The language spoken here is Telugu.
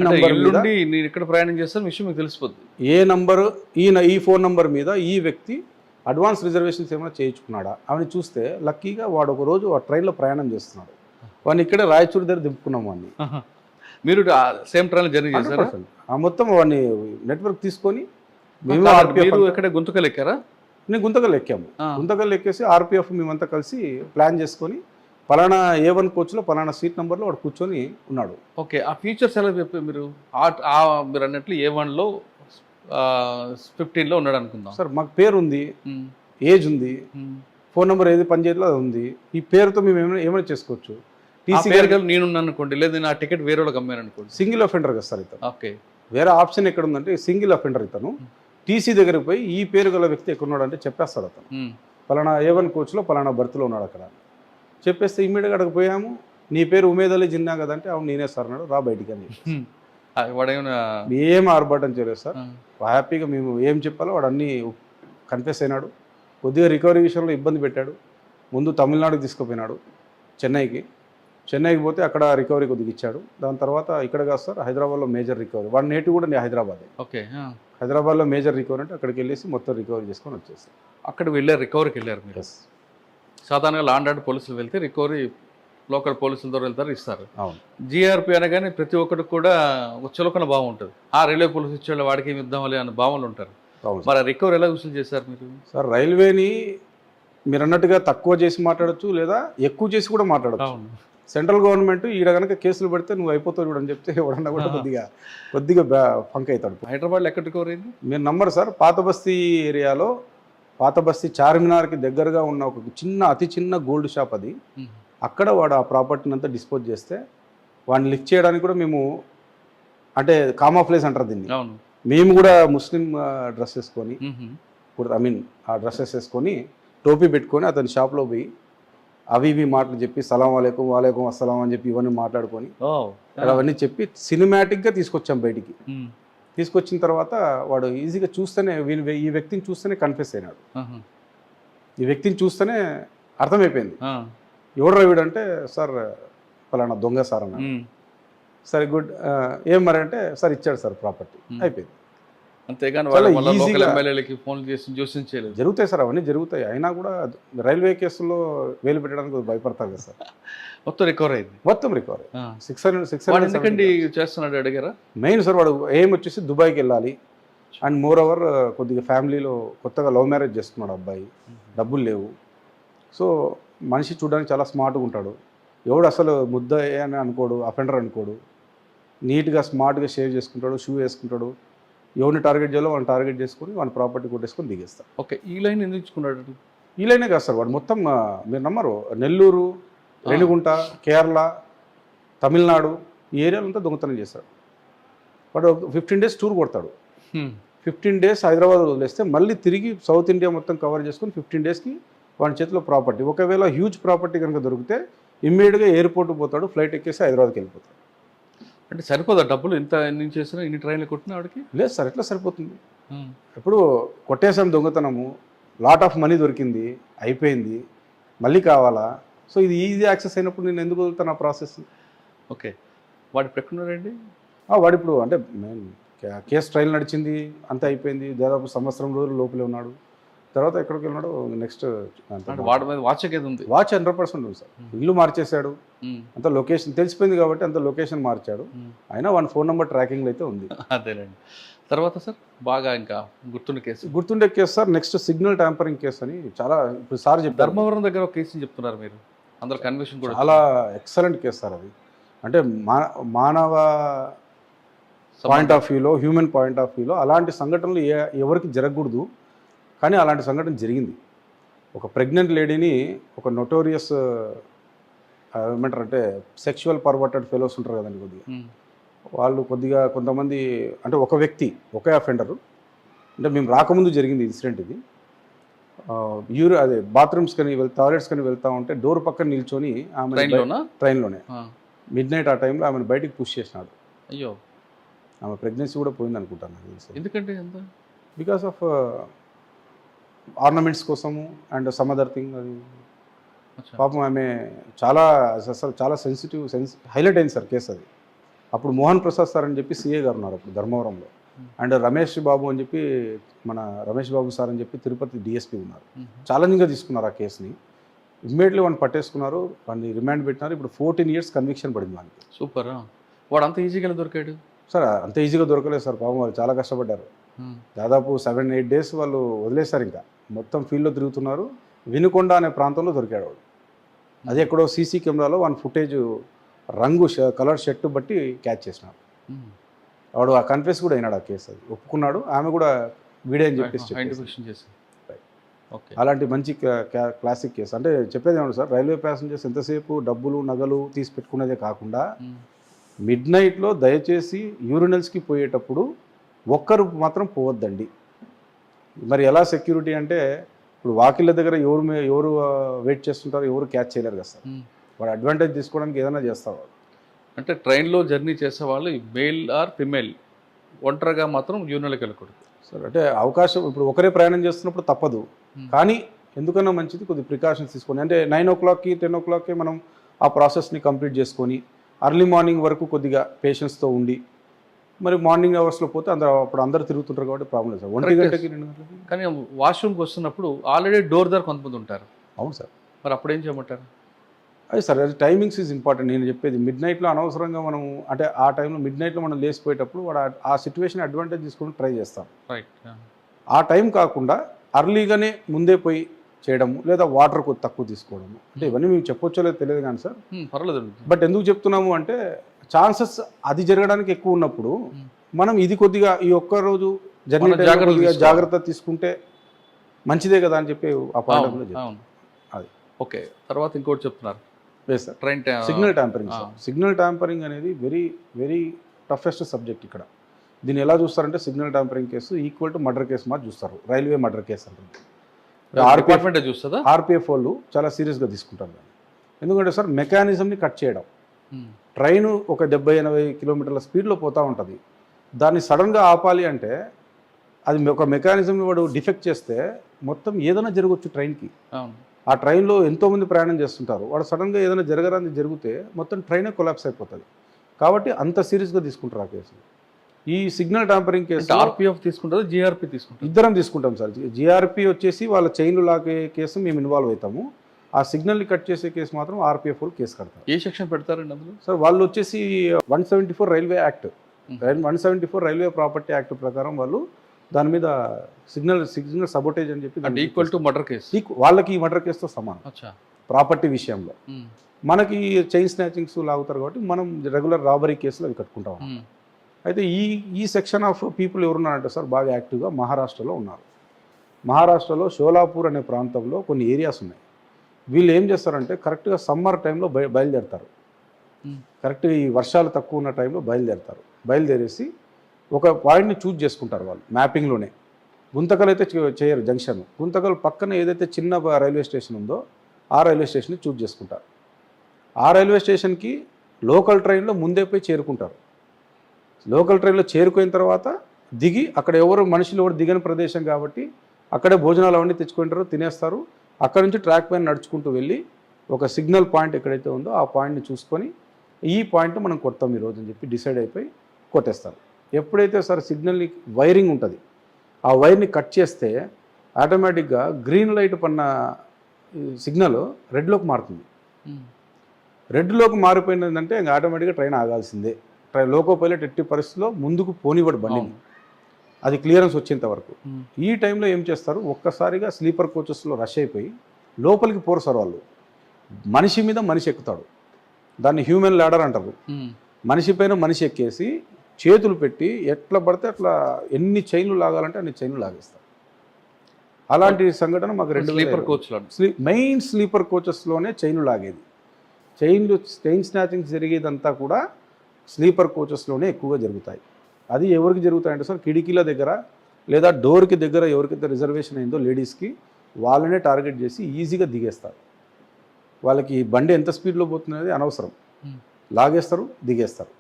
నంబర్ మీద నేను ఇక్కడ ప్రయాణం చేస్తాను విషయం మీకు తెలిసిపోద్ది. ఏ నంబరు ఈ ఫోన్ నంబర్ మీద ఈ వ్యక్తి అడ్వాన్స్ రిజర్వేషన్స్ ఏమైనా చేయించుకున్నాడా అవన్నీ చూస్తే లక్కీగా వాడు ఒక రోజు ఆ ట్రైన్లో ప్రయాణం చేస్తున్నాడు. వాడిని ఇక్కడే రాయచూరు దగ్గర దింపుకున్నాం వాడిని. మీరు సేమ్ ట్రైన్ జర్నీ చేశారా? ఆ మొత్తం వాడిని నెట్వర్క్ తీసుకొని మేము మీరు ఎక్కడ గుంతకల్ ఎక్కారా? నేను గుంతకల్ ఎక్కాము. గుంతకల్ ఎక్కేసి ఆర్పిఎఫ్ మేమంతా కలిసి ప్లాన్ చేసుకొని పలానా A1 కోచ్లో పలానా సీట్ నెంబర్లో వాడు కూర్చొని ఉన్నాడు. ఓకే, ఆ ఫీచర్స్ ఎలా చెప్పారు మీరు? మీరు అన్నట్లు A1లో 15లో ఉన్నాడు అనుకుందాం సార్. మాకు పేరు ఉంది, ఏజ్ ఉంది, ఫోన్ నెంబర్ ఏది పనిచేయట్లో అది ఉంది. ఈ పేరుతో మేము ఏమైనా చేసుకోవచ్చు. టీసీ గారు నేనున్నాను అనుకోండి, లేదా నా టికెట్ వేరే వాళ్ళకి అమ్మాను అనుకోండి, సింగిల్ అఫెండర్ కదా సార్ ఇతను. ఓకే, వేరే వేరే ఆప్షన్ ఎక్కడ ఉందంటే సింగిల్ అఫెండర్ ఇతను. టీసీ దగ్గరికి పోయి ఈ పేరు గల వ్యక్తి ఎక్కడున్నాడు అంటే చెప్పేస్తాడు అతను. పలానా A1 కోచ్లో పలానా బర్త్లో ఉన్నాడు అక్కడ చెప్పేస్తే ఇమ్మీడియట్గా అక్కడికి పోయాము. నీ పేరు ఉమేద్ అలీ జిన్నా కదంటే అవును నేనే సార్ అన్నాడు. రా బయటికి అని ఏం ఆర్భాటం చేయలేదు సార్. హ్యాపీగా మేము ఏం చెప్పాలో వాడు అన్నీ కన్ఫెస్ అయినాడు. కొద్దిగా రికవరీ విషయంలో ఇబ్బంది పెట్టాడు. ముందు తమిళనాడుకి తీసుకుపోయినాడు, చెన్నైకి పోతే అక్కడ రికవరీ కొద్దిగా ఇచ్చాడు. దాని తర్వాత ఇక్కడ కాదు సార్, హైదరాబాద్లో మేజర్ రికవరీ. వాడి నేటివ్ కూడా నేను హైదరాబాదే. ఓకే, హైదరాబాద్లో మేజర్ రికవరీ అంటే అక్కడికి వెళ్ళేసి మొత్తం రికవరీ చేసుకొని వచ్చేస్తాం. అక్కడ వెళ్ళారు, రికవరీకి వెళ్ళారు మీరు? సాధారణంగా లాండ్ ఆర్డర్ పోలీసులు వెళ్తే రికవరీ లోకల్ పోలీసుల ద్వారా వెళ్తారు, ఇస్తారు. అవును, జీఆర్పీ అనగానే ప్రతి ఒక్కరికి కూడా ఒక చులకన భావం ఉంటుంది. ఆ రైల్వే పోలీసు ఇచ్చేవాళ్ళు వాడికి ఏమి ఇద్దామని అన్న భావనలు ఉంటారు. మరి రికవరీ ఎలా వసూలు చేశారు మీరు? సార్ రైల్వేని మీరు అన్నట్టుగా తక్కువ చేసి మాట్లాడచ్చు, లేదా ఎక్కువ చేసి కూడా మాట్లాడచ్చు. సెంట్రల్ గవర్నమెంట్ ఈడ కనుక కేసులు పెడితే నువ్వు అయిపోతావు చూడని చెప్తే ఎవడన్నా కూడా కొద్దిగా ఫంక్ అవుతాడు. హైదరాబాద్లో ఎక్కడ రికవరీ అయింది మీరు నమ్మరు సార్. పాత బస్తీ ఏరియాలో, పాత బస్తీ చార్మినార్కి దగ్గరగా ఉన్న ఒక అతి చిన్న గోల్డ్ షాప్ అది. అక్కడ వాడు ఆ ప్రాపర్టీని అంతా డిస్పోజ్ చేస్తే వాడిని లిఫ్ట్ చేయడానికి కూడా మేము, అంటే కామాఫ్లేజ్ అంటారు దీన్ని, మేము కూడా ముస్లిం డ్రెస్ వేసుకొని, ఆ డ్రెస్సెస్ వేసుకొని టోపీ పెట్టుకొని అతని షాప్లో పోయి అవి ఇవి మాటలు చెప్పి సలాం వాలేకుం వాలేకుం అస్సలాం అని చెప్పి ఇవన్నీ మాట్లాడుకొని అవన్నీ చెప్పి సినిమాటిక్గా తీసుకొచ్చాం బయటికి. తీసుకొచ్చిన తర్వాత వాడు ఈజీగా చూస్తేనే ఈ వ్యక్తిని చూస్తేనే కన్ఫెస్ అయినాడు. ఈ వ్యక్తిని చూస్తేనే అర్థమైపోయింది ఎవడరా వీడంటే, సార్ పలానా దొంగ సార్ అన్నాడు. సరే గుడ్, ఏం మరి అంటే సార్ ఇచ్చాడు సార్ ప్రాపర్టీ, అయిపోయింది. అంతేగాని ఫోన్ చేసి జోసించలేదు. జరుగుతాయి సార్, అవన్నీ జరుగుతాయి. అయినా కూడా రైల్వే కేసుల్లో వేలు పెట్టడానికి భయపడతారు కదా సార్. మొత్తం రికవర్ అయింది, మొత్తం రికవర్ 600 చేస్తున్నాడు అడిగారా? మెయిన్ సార్ వాడు ఏం వచ్చేసి దుబాయ్కి వెళ్ళాలి. అండ్ మోర్ ఓవర్ కొద్దిగా ఫ్యామిలీలో కొత్తగా లవ్ మ్యారేజ్ చేసుకున్నాడు అబ్బాయి, డబ్బులు లేవు. సో మనిషి చూడడానికి చాలా స్మార్ట్గా ఉంటాడు. ఎవడు అసలు ముద్ద అని అనుకోడు, అఫెండర్ అనుకోడు. నీట్గా స్మార్ట్గా షేవ్ చేసుకుంటాడు, షూ వేసుకుంటాడు. ఎవరిని టార్గెట్ చేయాలో వాళ్ళని టార్గెట్ చేసుకొని వాళ్ళ ప్రాపర్టీ కొట్టేసుకొని దిగేస్తాడు. ఓకే, ఈ లైన్ ఎందుకు ఇచ్చుకున్నాడు? ఈ లైనే కాదు సార్, వాడు మొత్తం మీరు నమ్మరు, నెల్లూరు, రేణిగుంట, కేరళ, తమిళనాడు ఈ ఏరియాలంతా దొంగతనం చేస్తాడు. వాడు 15 days టూర్ కొడతాడు. 15 days హైదరాబాద్ వదిలేస్తే మళ్ళీ తిరిగి సౌత్ ఇండియా మొత్తం కవర్ చేసుకొని 15 daysకి వాడి చేతిలో ప్రాపర్టీ. ఒకవేళ హ్యూజ్ ప్రాపర్టీ కనుక దొరికితే ఇమ్మీడియట్గా ఎయిర్పోర్ట్ పోతాడు, ఫ్లైట్ ఎక్కేసి హైదరాబాద్కి వెళ్ళిపోతాడు. అంటే సరిపోదా డబ్బులు? ఇంత ఎన్ని చేసినా, ఇన్ని ట్రైన్లు కొట్టినా ఆవిడకి? లేదు సార్, ఎట్లా సరిపోతుంది? ఇప్పుడు కొట్టేసాం దొంగతనము, లాట్ ఆఫ్ మనీ దొరికింది, అయిపోయింది, మళ్ళీ కావాలా? సో ఇది ఈజీ యాక్సెస్ అయినప్పుడు నేను ఎందుకు వదులుతాను ఆ ప్రాసెస్? ఓకే, వాడు ఇప్పుడు ఎక్కడున్నాడండి? వాడు ఇప్పుడు అంటే కేసు ట్రైల్ నడిచింది, అంతా అయిపోయింది, దాదాపు సంవత్సరం రోజులు లోపలే ఉన్నాడు. తర్వాత ఎక్కడికి వెళ్ళినాడు నెక్స్ట్ వాడి మీద వాచ్ ఉంది. వాచ్ 100% ఉంది సార్. ఇల్లు మార్చేశాడు, అంత లొకేషన్ తెలిసిపోయింది కాబట్టి అంత లొకేషన్ మార్చాడు. అయినా వన్ ఫోన్ నెంబర్ ట్రాకింగ్లో అయితే ఉంది. అదేలేండి. తర్వాత సార్ బాగా ఇంకా గుర్తుండే case sir next signal tampering case అని చాలా ఇప్పుడు సార్ చెప్పారు. ధర్మవరం దగ్గర ఒక కేసు చెప్తున్నారు మీరు, అందులో కన్విక్షన్ కూడా చాలా ఎక్సలెంట్ కేసు సార్ అది. అంటే మానవ పాయింట్ ఆఫ్ వ్యూలో, హ్యూమన్ పాయింట్ ఆఫ్ వ్యూలో అలాంటి సంఘటనలు ఎవరికి జరగకూడదు, కానీ అలాంటి సంఘటన జరిగింది. ఒక ప్రెగ్నెంట్ లేడీని ఒక నోటోరియస్ ఏమంటారు అంటే సెక్షువల్ పర్వర్టెడ్ ఫెలోస్ ఉంటారు కదండి, కొద్దిగా వాళ్ళు కొంతమంది అంటే ఒక వ్యక్తి ఒకే అఫెండరు, అంటే మేము రాకముందు జరిగింది ఇన్సిడెంట్ ఇది. అదే బాత్రూమ్స్ కానీ టాయిలెట్స్ కానీ వెళ్తా ఉంటే డోర్ పక్కన నిల్చొని ఆమె ట్రైన్లోనే మిడ్నైట్ ఆ టైంలో ఆమెను బయటికి పుష్ చేసినాడు. అయ్యో, ఆమె ప్రెగ్నెన్సీ కూడా పోయింది అనుకుంటాను. ఎందుకంటే బికాస్ ఆఫ్ ఆర్నమెంట్స్ కోసము అండ్ సమ్ అదర్ థింగ్. అది పాపం ఆమె చాలా సెన్సిటివ్ హైలైట్ అయింది సార్ కేసు అది. అప్పుడు మోహన్ ప్రసాద్ సార్ అని చెప్పి సిఏ గారు ఉన్నారు అప్పుడు ధర్మవరంలో. అండ్ రమేష్ బాబు అని చెప్పి మన రమేష్ బాబు సార్ అని చెప్పి తిరుపతి డిఎస్పీ ఉన్నారు. ఛాలెంజింగ్గా తీసుకున్నారు ఆ కేసుని. ఇమ్మీడియట్లీ వాడిని పట్టేసుకున్నారు, వాడిని రిమాండ్ పెట్టినారు. ఇప్పుడు 14 years కన్విక్షన్ పడింది వానికి. సూపర్. వాడు అంత ఈజీగా దొరికాడు సార్? అంత ఈజీగా దొరకలేదు సార్, పాపం వాళ్ళు చాలా కష్టపడ్డారు. దాదాపు 7-8 days వాళ్ళు వదిలేశారు. ఇంకా మొత్తం ఫీల్డ్లో తిరుగుతున్నారు. వినుకొండ అనే ప్రాంతంలో దొరికాడు వాడు. అది ఎక్కడో సీసీ కెమెరాలో వాని ఫుటేజ్ రంగు కలర్ షర్ట్ బట్టి క్యాచ్ చేసినాడు. వాడు ఆ కన్ఫెస్ కూడా అయినాడు, ఆ కేసు అది ఒప్పుకున్నాడు. ఆమె కూడా వీడే అని చెప్పేసి. అలాంటి మంచి క్లాసిక్ కేసు. అంటే చెప్పేది ఏమన్నా సార్, రైల్వే ప్యాసింజర్స్ ఎంతసేపు డబ్బులు నగలు తీసి పెట్టుకునేదే కాకుండా మిడ్ నైట్లో దయచేసి యూరినల్స్కి పోయేటప్పుడు ఒక్కరు మాత్రం పోవద్దండి. మరి ఎలా సెక్యూరిటీ అంటే, ఇప్పుడు వాకిళ్ళ దగ్గర ఎవరు వెయిట్ చేస్తుంటారు, ఎవరు క్యాచ్ చేయలేరు కదా సార్. వాడు అడ్వాంటేజ్ తీసుకోవడానికి ఏదైనా చేస్తారు. అంటే ట్రైన్లో జర్నీ చేసే వాళ్ళు మేల్ ఆర్ ఫిమేల్ ఒంటరిగా మాత్రం యూరినల్కి వెళ్ళకూడదు సార్. అంటే అవకాశం, ఇప్పుడు ఒకరే ప్రయాణం చేస్తున్నప్పుడు తప్పదు, కానీ ఎందుకన్నా మంచిది కొద్ది ప్రికాషన్స్ తీసుకొని. అంటే 9 o'clockకి 10 o'clockకి మనం ఆ ప్రాసెస్ని కంప్లీట్ చేసుకొని అర్లీ మార్నింగ్ వరకు కొద్దిగా పేషెన్స్తో ఉండి, మరి మార్నింగ్ అవర్స్లో పోతే అప్పుడు అందరూ తిరుగుతుంటారు కాబట్టి ప్రాబ్లం లేదు సార్. 1 గంటకి 2 గంటలకి. కానీ వాష్రూమ్కి వస్తున్నప్పుడు ఆల్రెడీ డోర్ దగ్గర కొంతమంది ఉంటారు. అవును సార్. మరి అప్పుడు ఏం చేయమంటారు? అది సార్, అది టైమింగ్స్ ఈజ్ ఇంపార్టెంట్. నేను చెప్పేది మిడ్ నైట్లో అనవసరంగా మనం, అంటే ఆ టైంలో మిడ్ నైట్లో మనం లేచిపోయేటప్పుడు వాడు ఆ సిచ్యువేషన్ అడ్వాంటేజ్ తీసుకొని ట్రై చేస్తాం. రైట్. ఆ టైం కాకుండా అర్లీగానే ముందే పోయి చేయడము, లేదా వాటర్ కొద్ది తక్కువ తీసుకోవడము. అంటే ఇవన్నీ మేము చెప్పొచ్చో లేదో తెలియదు కానీ సార్, పర్వాలేదు. బట్ ఎందుకు చెప్తున్నాము అంటే, ఛాన్సెస్ అది జరగడానికి ఎక్కువ ఉన్నప్పుడు మనం ఇది కొద్దిగా ఈ ఒక్క రోజు జర్నీ జాగ్రత్త తీసుకుంటే మంచిదే కదా అని చెప్పి ఆ పాయింట్. అది ఓకే. తర్వాత ఇంకోటి చెప్తున్నారు sir, train signal tampering. Signal tampering అనేది వెరీ వెరీ టఫెస్ట్ సబ్జెక్ట్ ఇక్కడ. దీన్ని ఎలా చూస్తారంటే, signal tampering case equal to murder case మాత్రం చూస్తారు. రైల్వే మర్డర్ కేసు అంటుంది. డిపార్ట్మెంట్ చూస్తుందా? ఆర్పిఎఫ్ వాళ్ళు చాలా సీరియస్గా తీసుకుంటారు దాన్ని. ఎందుకంటే సార్, మెకానిజంని కట్ చేయడం. ట్రైన్ ఒక 70-80 kilometers స్పీడ్లో పోతూ ఉంటుంది. దాన్ని సడన్గా ఆపాలి అంటే అది ఒక మెకానిజం వాడు డిఫెక్ట్ చేస్తే మొత్తం ఏదైనా జరగవచ్చు ట్రైన్కి. ఆ ట్రైన్లో ఎంతోమంది ప్రయాణం చేస్తుంటారు. వాడు సడన్గా ఏదైనా జరగరాని జరిగితే మొత్తం ట్రైనే కొలాప్స్ అయిపోతుంది. కాబట్టి అంత సీరియస్గా తీసుకుంటారు ఆ కేసు. ఈ సిగ్నల్ ట్యాంపరింగ్ కేసు ఆర్పిఎఫ్ తీసుకుంటారు, జిఆర్పి తీసుకుంటారు, ఇద్దరం తీసుకుంటాం సార్. జిఆర్పి వచ్చేసి వాళ్ళ చైన్లు లాగే కేసు మేము ఇన్వాల్వ్ అవుతాము. ఆ సిగ్నల్ని కట్ చేసే కేసు మాత్రం ఆర్పిఎఫ్ వాళ్ళు కేసు కడతారు. ఏ సెక్షన్ పెడతారండి అందులో? సార్ వాళ్ళు వచ్చేసి 174 railway act, 174 railway property act ప్రకారం వాళ్ళు దాని మీద సిగ్నల్ సబోటేజ్ అని చెప్పి ఈక్వల్ టు మర్డర్ కేసు. వాళ్ళకి ఈ మర్డర్ కేసుతో సమానం ప్రాపర్టీ విషయంలో. మనకి చైన్ స్నాచింగ్స్ లాగుతారు కాబట్టి మనం రెగ్యులర్ రాబరీ కేసులు అవి కట్టుకుంటాం. అయితే ఈ సెక్షన్ ఆఫ్ పీపుల్ ఎవరున్నారంటే సార్, బాగా యాక్టివ్గా మహారాష్ట్రలో ఉన్నారు. మహారాష్ట్రలో షోలాపూర్ అనే ప్రాంతంలో కొన్ని ఏరియాస్ ఉన్నాయి. వీళ్ళు ఏం చేస్తారంటే, కరెక్ట్గా సమ్మర్ టైంలో బయలుదేరతారు. కరెక్ట్గా ఈ వర్షాలు తక్కువ ఉన్న టైంలో బయలుదేరేసి ఒక పాయింట్ని చూజ్ చేసుకుంటారు వాళ్ళు మ్యాపింగ్లోనే. గుంతకల్ అయితే చేయరు, జంక్షన్ గుంతకల్ పక్కన ఏదైతే చిన్న రైల్వే స్టేషన్ ఉందో ఆ రైల్వే స్టేషన్ని చూజ్ చేసుకుంటారు. ఆ రైల్వే స్టేషన్కి లోకల్ ట్రైన్లో ముందే పోయి చేరుకుంటారు. లోకల్ ట్రైన్లో చేరుకున్న తర్వాత దిగి, అక్కడ మనుషులు ఎవరు దిగని ప్రదేశం కాబట్టి అక్కడే భోజనాలు అవన్నీ తెచ్చుకుంటారు, తినేస్తారు. అక్కడ నుంచి ట్రాక్ పైన నడుచుకుంటూ వెళ్ళి ఒక సిగ్నల్ పాయింట్ ఎక్కడైతే ఉందో ఆ పాయింట్ని చూసుకొని, ఈ పాయింట్ మనం కొడతాం ఈరోజు అని చెప్పి డిసైడ్ అయిపోయి కొట్టేస్తారు. ఎప్పుడైతే సార్ సిగ్నల్ని వైరింగ్ ఉంటుంది, ఆ వైర్ని కట్ చేస్తే ఆటోమేటిక్గా గ్రీన్ లైట్ పన్న సిగ్నల్ రెడ్లోకి మారుతుంది. రెడ్లోకి మారిపోయిందంటే ఇంకా ఆటోమేటిక్గా ట్రైన్ ఆగాల్సిందే. లోకో పైలట్ ఎట్టి పరిస్థితుల్లో ముందుకు పోనివ్వడు బండిని, అది క్లియరెన్స్ వచ్చేంత వరకు. ఈ టైంలో ఏం చేస్తారు, ఒక్కసారిగా స్లీపర్ కోచెస్లో రష్ అయిపోయి లోపలికి పోరు సార్ వాళ్ళు. మనిషి మీద మనిషి ఎక్కుతాడు, దాన్ని హ్యూమన్ ల్యాడర్ అంటారు. మనిషి పైన మనిషి ఎక్కేసి చేతులు పెట్టి ఎట్లా పడితే అట్లా ఎన్ని చైన్లు లాగాలంటే అన్ని చైన్లు లాగేస్తారు. అలాంటి సంఘటన మాకు 2 మెయిన్ స్లీపర్ కోచెస్లోనే చైన్లు లాగేది. చైన్ స్నాచింగ్స్ జరిగేదంతా కూడా స్లీపర్ కోచెస్లోనే ఎక్కువగా జరుగుతాయి. అది ఎవరికి జరుగుతాయంటే సార్, కిటికీల దగ్గర లేదా డోర్కి దగ్గర ఎవరికైతే రిజర్వేషన్ అయిందో లేడీస్కి, వాళ్ళనే టార్గెట్ చేసి ఈజీగా దిగేస్తారు. వాళ్ళకి బండి ఎంత స్పీడ్లో పోతుంది అనేది అనవసరం, లాగేస్తారు, దిగేస్తారు.